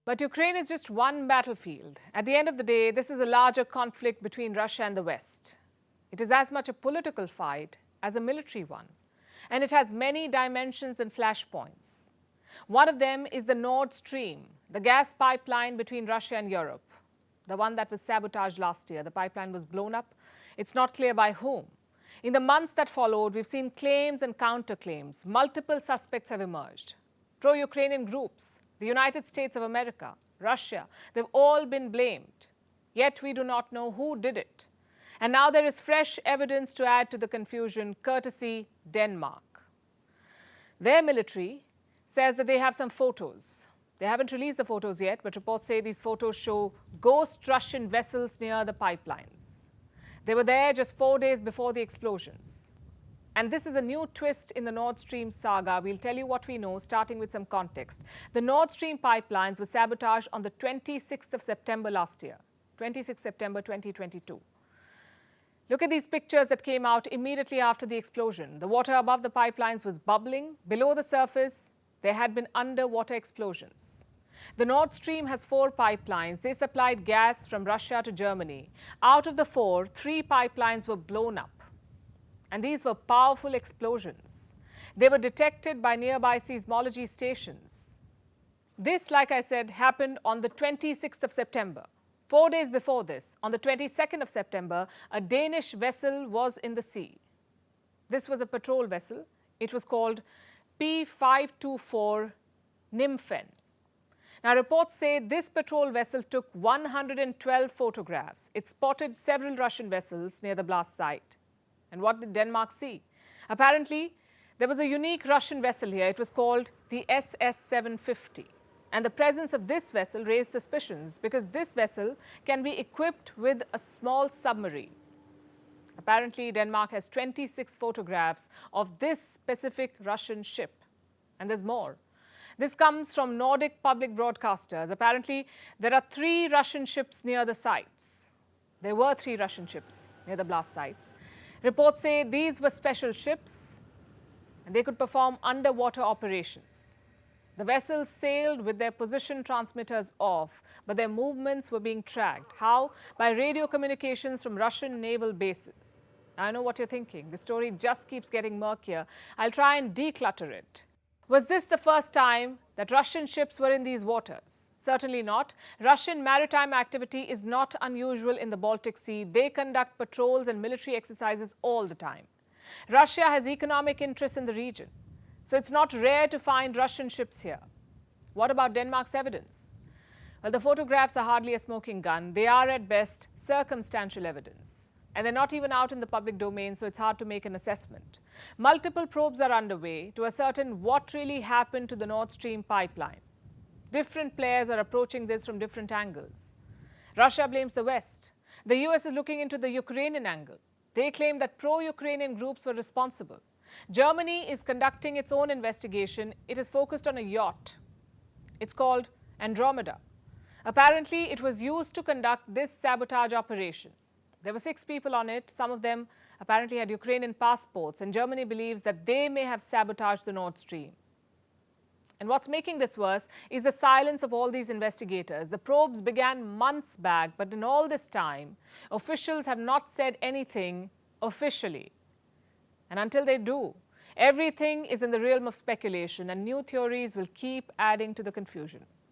But Ukraine is just one battlefield. At the end of the day, this is a larger conflict between Russia and the West. It is as much a political fight as a military one. And it has many dimensions and flashpoints. One of them is the Nord Stream, the gas pipeline between Russia and Europe. The one that was sabotaged last year. The pipeline was blown up. It's not clear by whom. In the months that followed, we've seen claims and counterclaims. Multiple suspects have emerged. Pro-Ukrainian groups, the United States of America, Russia, they've all been blamed. Yet we do not know who did it. And now there is fresh evidence to add to the confusion, courtesy Denmark. Their military says that they have some photos. They haven't released the photos yet, but reports say these photos show ghost Russian vessels near the pipelines. They were there just 4 days before the explosions. And this is a new twist in the Nord Stream saga. We'll tell you what we know, starting with some context. The Nord Stream pipelines were sabotaged on the 26th of September last year, 26 September 2022. Look at these pictures that came out immediately after the explosion. The water above the pipelines was bubbling. Below the surface, there had been underwater explosions. The Nord Stream has 4 pipelines. They supplied gas from Russia to Germany. Out of the 4, 3 pipelines were blown up. And these were powerful explosions. They were detected by nearby seismology stations. This, like I said, happened on the 26th of September. 4 days before this, on the 22nd of September, a Danish vessel was in the sea. This was a patrol vessel. It was called P524 Nymphen. Now, reports say this patrol vessel took 112 photographs. It spotted several Russian vessels near the blast site. And what did Denmark see? Apparently, there was a unique Russian vessel here. It was called the SS-750. And the presence of this vessel raised suspicions because this vessel can be equipped with a small submarine. Apparently, Denmark has 26 photographs of this specific Russian ship. And there's more. This comes from Nordic public broadcasters. Apparently, there are 3 Russian ships near the sites. There were 3 Russian ships near the blast sites. Reports say these were special ships and they could perform underwater operations. The vessels sailed with their position transmitters off, but their movements were being tracked. How? By radio communications from Russian naval bases. I know what you're thinking. The story just keeps getting murkier. I'll try and declutter it. Was this the first time that Russian ships were in these waters? Certainly not. Russian maritime activity is not unusual in the Baltic Sea. They conduct patrols and military exercises all the time. Russia has economic interests in the region. So it's not rare to find Russian ships here. What about Denmark's evidence? Well, the photographs are hardly a smoking gun. They are at best circumstantial evidence. And they're not even out in the public domain, so it's hard to make an assessment. Multiple probes are underway to ascertain what really happened to the Nord Stream pipeline. Different players are approaching this from different angles. Russia blames the West. The US is looking into the Ukrainian angle. They claim that pro-Ukrainian groups were responsible. Germany is conducting its own investigation. It is focused on a yacht. It's called Andromeda. Apparently, it was used to conduct this sabotage operation. There were 6 people on it. Some of them apparently had Ukrainian passports, and Germany believes that they may have sabotaged the Nord Stream. And what's making this worse is the silence of all these investigators. The probes began months back, but in all this time, officials have not said anything officially. And until they do, everything is in the realm of speculation, and new theories will keep adding to the confusion.